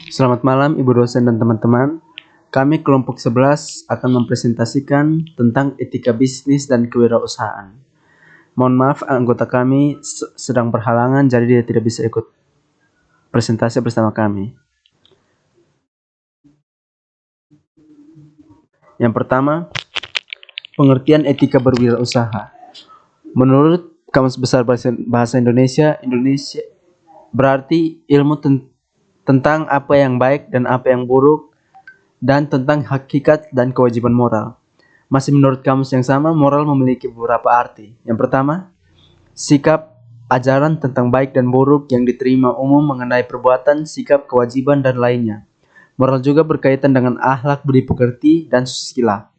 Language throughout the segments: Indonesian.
Selamat malam Ibu dosen dan teman-teman. Kami kelompok 11 akan mempresentasikan tentang etika bisnis dan kewirausahaan. Mohon maaf anggota kami sedang berhalangan jadi dia tidak bisa ikut presentasi bersama kami. Yang pertama, pengertian etika berwirausaha. Menurut Kamus Besar Bahasa Indonesia berarti ilmu tentang apa yang baik dan apa yang buruk, dan tentang hakikat dan kewajiban moral. Masih menurut kamus yang sama, moral memiliki beberapa arti. Yang pertama, sikap, ajaran tentang baik dan buruk yang diterima umum mengenai perbuatan, sikap, kewajiban, dan lainnya. Moral juga berkaitan dengan akhlak, budi pekerti, dan susila.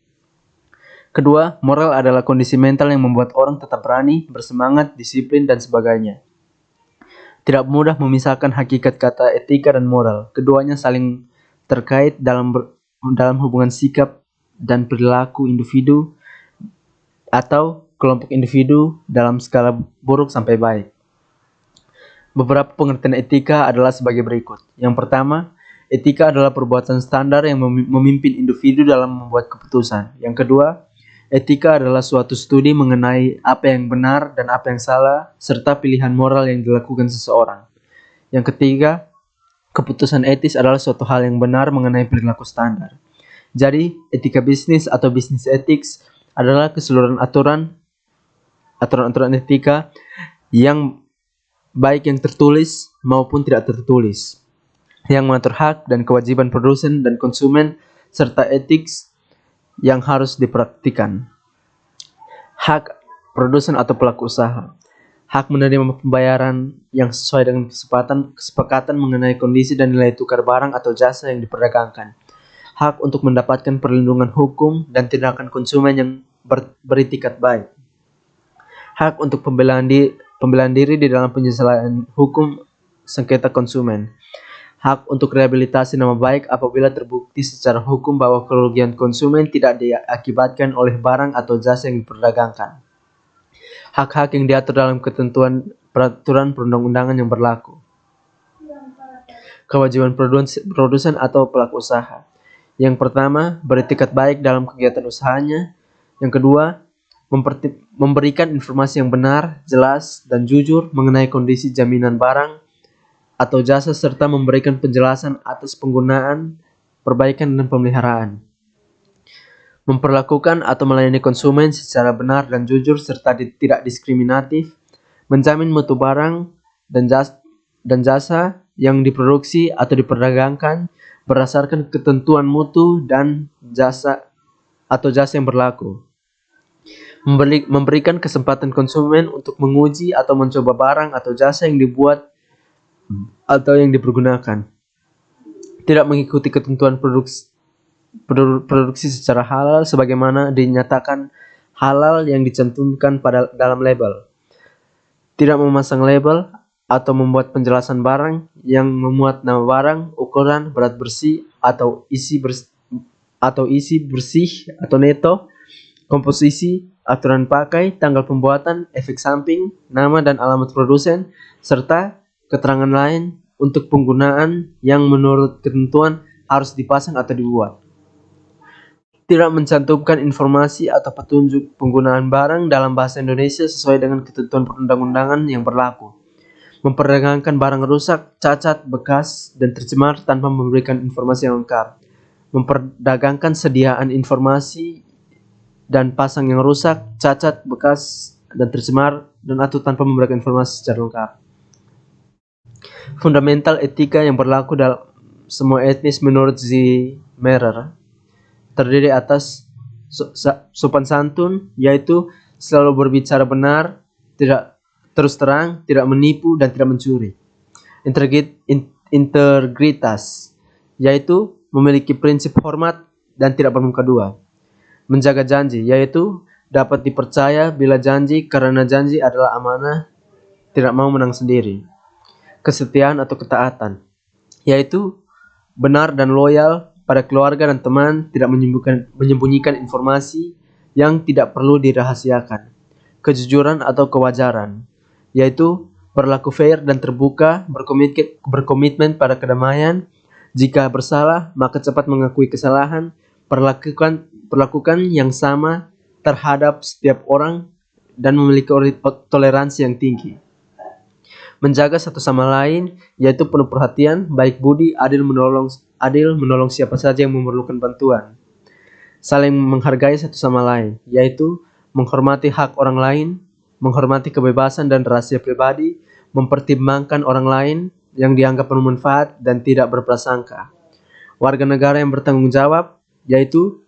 Kedua, moral adalah kondisi mental yang membuat orang tetap berani, bersemangat, disiplin, dan sebagainya. Tidak mudah memisahkan hakikat kata etika dan moral. Keduanya saling terkait dalam hubungan sikap dan perilaku individu atau kelompok individu dalam skala buruk sampai baik. Beberapa pengertian etika adalah sebagai berikut. Yang pertama, etika adalah perbuatan standar yang memimpin individu dalam membuat keputusan. Yang kedua, etika adalah suatu studi mengenai apa yang benar dan apa yang salah, serta pilihan moral yang dilakukan seseorang. Yang ketiga, keputusan etis adalah suatu hal yang benar mengenai perilaku standar. Jadi, etika bisnis atau business ethics adalah keseluruhan aturan-aturan etika yang baik yang tertulis maupun tidak tertulis, yang mengatur hak dan kewajiban produsen dan konsumen, serta etis yang harus dipraktikkan. Hak produsen atau pelaku usaha. Hak menerima pembayaran yang sesuai dengan kesepakatan mengenai kondisi dan nilai tukar barang atau jasa yang diperdagangkan. Hak untuk mendapatkan perlindungan hukum dan tindakan konsumen yang beretikat baik. Hak untuk pembelaan diri di dalam penyelesaian hukum sengketa konsumen. Hak untuk rehabilitasi nama baik apabila terbukti secara hukum bahwa kerugian konsumen tidak diakibatkan oleh barang atau jasa yang diperdagangkan. Hak-hak yang diatur dalam ketentuan peraturan perundang-undangan yang berlaku. Kewajiban produsen atau pelaku usaha. Yang pertama, beretikat baik dalam kegiatan usahanya. Yang kedua, memberikan informasi yang benar, jelas, dan jujur mengenai kondisi jaminan barang atau jasa serta memberikan penjelasan atas penggunaan, perbaikan, dan pemeliharaan. Memperlakukan atau melayani konsumen secara benar dan jujur serta tidak diskriminatif, menjamin mutu barang dan jasa yang diproduksi atau diperdagangkan berdasarkan ketentuan mutu dan jasa yang berlaku. Memberikan kesempatan konsumen untuk menguji atau mencoba barang atau jasa yang dibuat atau yang dipergunakan. Tidak mengikuti ketentuan produksi secara halal sebagaimana dinyatakan halal yang dicantumkan dalam label. Tidak memasang label atau membuat penjelasan barang yang memuat nama barang, ukuran, berat bersih atau isi bersih atau neto, komposisi, aturan pakai, tanggal pembuatan, efek samping, nama dan alamat produsen, serta keterangan lain untuk penggunaan yang menurut ketentuan harus dipasang atau dibuat. Tidak mencantumkan informasi atau petunjuk penggunaan barang dalam bahasa Indonesia sesuai dengan ketentuan perundang-undangan yang berlaku. Memperdagangkan barang rusak, cacat, bekas, dan tercemar tanpa memberikan informasi yang lengkap. Memperdagangkan sediaan informasi dan pasang yang rusak, cacat, bekas, dan tercemar atau tanpa memberikan informasi secara lengkap. Fundamental etika yang berlaku dalam semua etnis menurut Zimmerer terdiri atas sopan santun, yaitu selalu berbicara benar, tidak terus terang, tidak menipu, dan tidak mencuri. Integritas, yaitu memiliki prinsip hormat dan tidak bermuka dua. Menjaga janji, yaitu dapat dipercaya bila janji karena janji adalah amanah, tidak mau menang sendiri. Kesetiaan atau ketaatan, yaitu benar dan loyal pada keluarga dan teman, tidak menyembunyikan informasi yang tidak perlu dirahasiakan. Kejujuran atau kewajaran, yaitu berlaku fair dan terbuka, berkomitmen pada kedamaian, Jika bersalah, maka cepat mengakui kesalahan, perlakukan yang sama terhadap setiap orang, dan memiliki toleransi yang tinggi. Menjaga satu sama lain, yaitu penuh perhatian, baik budi, adil menolong siapa saja yang memerlukan bantuan. Saling menghargai satu sama lain, yaitu menghormati hak orang lain, menghormati kebebasan dan rahasia pribadi, mempertimbangkan orang lain yang dianggap bermanfaat dan tidak berprasangka. Warga negara yang bertanggung jawab, yaitu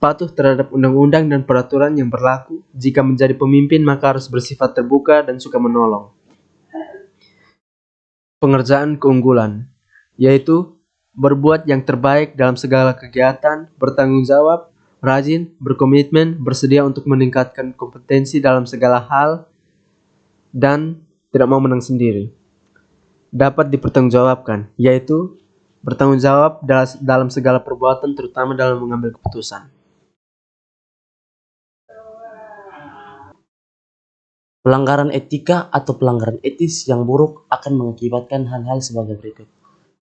patuh terhadap undang-undang dan peraturan yang berlaku. Jika menjadi pemimpin, maka harus bersifat terbuka dan suka menolong. Pengerjaan keunggulan, yaitu berbuat yang terbaik dalam segala kegiatan, bertanggung jawab, rajin, berkomitmen, bersedia untuk meningkatkan kompetensi dalam segala hal, dan tidak mau menang sendiri. Dapat dipertanggungjawabkan, yaitu bertanggung jawab dalam segala perbuatan, terutama dalam mengambil keputusan. Pelanggaran etika atau pelanggaran etis yang buruk akan mengakibatkan hal-hal sebagai berikut.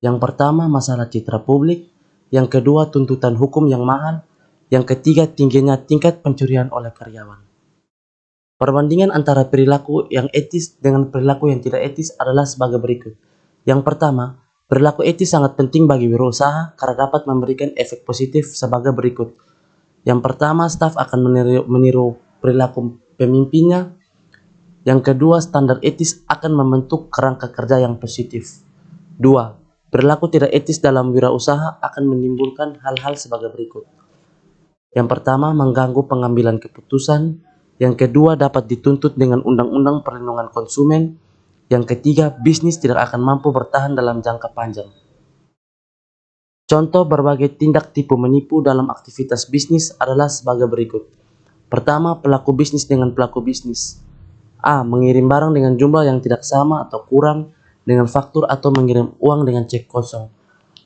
Yang pertama, masalah citra publik. Yang kedua, tuntutan hukum yang mahal. Yang ketiga, tingginya tingkat pencurian oleh karyawan. Perbandingan antara perilaku yang etis dengan perilaku yang tidak etis adalah sebagai berikut. Yang pertama, perilaku etis sangat penting bagi wirausaha karena dapat memberikan efek positif sebagai berikut. Yang pertama, staf akan meniru perilaku pemimpinnya. Yang kedua, standar etis akan membentuk kerangka kerja yang positif. 2. Perilaku tidak etis dalam wirausaha akan menimbulkan hal-hal sebagai berikut. Yang pertama, mengganggu pengambilan keputusan. Yang kedua, dapat dituntut dengan undang-undang perlindungan konsumen. Yang ketiga, bisnis tidak akan mampu bertahan dalam jangka panjang. Contoh berbagai tindak tipu menipu dalam aktivitas bisnis adalah sebagai berikut. Pertama, pelaku bisnis dengan pelaku bisnis. A. Mengirim barang dengan jumlah yang tidak sama atau kurang dengan faktur atau mengirim uang dengan cek kosong.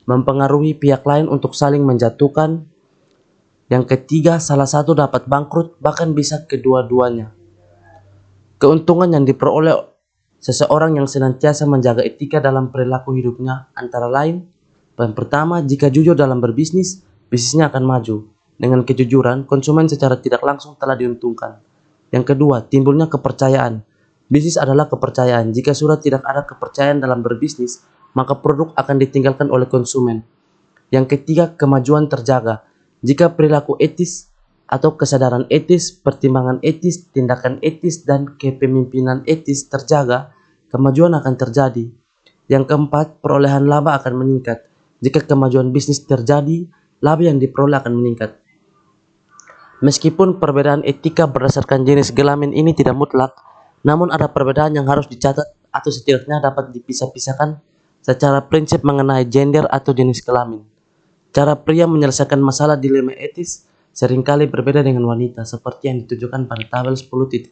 Mempengaruhi pihak lain untuk saling menjatuhkan. Yang ketiga, salah satu dapat bangkrut, bahkan bisa kedua-duanya. Keuntungan yang diperoleh seseorang yang senantiasa menjaga etika dalam perilaku hidupnya antara lain. Yang pertama, jika jujur dalam berbisnis, bisnisnya akan maju. Dengan kejujuran, konsumen secara tidak langsung telah diuntungkan. Yang kedua, timbulnya kepercayaan. Bisnis adalah kepercayaan. Jika sudah tidak ada kepercayaan dalam berbisnis, maka produk akan ditinggalkan oleh konsumen. Yang ketiga, kemajuan terjaga. Jika perilaku etis atau kesadaran etis, pertimbangan etis, tindakan etis, dan kepemimpinan etis terjaga, kemajuan akan terjadi. Yang keempat, perolehan laba akan meningkat. Jika kemajuan bisnis terjadi, laba yang diperoleh akan meningkat. Meskipun perbedaan etika berdasarkan jenis kelamin ini tidak mutlak, namun ada perbedaan yang harus dicatat atau setidaknya dapat dipisah-pisahkan secara prinsip mengenai gender atau jenis kelamin. Cara pria menyelesaikan masalah dilema etis seringkali berbeda dengan wanita, seperti yang ditunjukkan pada tabel 10.1.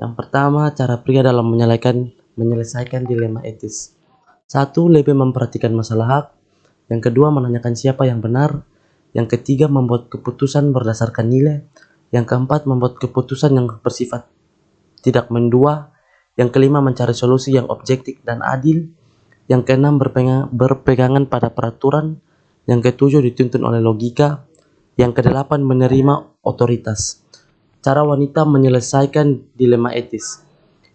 Yang pertama, cara pria dalam menyelesaikan dilema etis. 1. Lebih memperhatikan masalah hak. Yang kedua, menanyakan siapa yang benar. Yang ketiga, membuat keputusan berdasarkan nilai. Yang keempat, membuat keputusan yang bersifat tidak mendua. Yang kelima, mencari solusi yang objektif dan adil. Yang keenam, berpegangan pada peraturan. Yang ketujuh, dituntun oleh logika. Yang kedelapan, menerima otoritas. Cara wanita menyelesaikan dilema etis.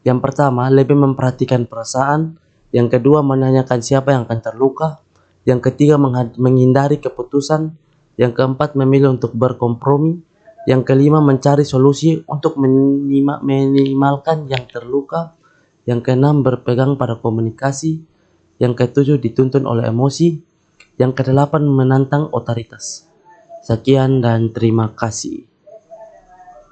Yang pertama, lebih memperhatikan perasaan. Yang kedua, menanyakan siapa yang akan terluka. Yang ketiga, menghindari keputusan. Yang keempat, memilih untuk berkompromi. Yang kelima, mencari solusi untuk minimalkan yang terluka. Yang keenam, berpegang pada komunikasi. Yang ketujuh, dituntun oleh emosi. Yang kedelapan, menantang otoritas. Sekian dan terima kasih.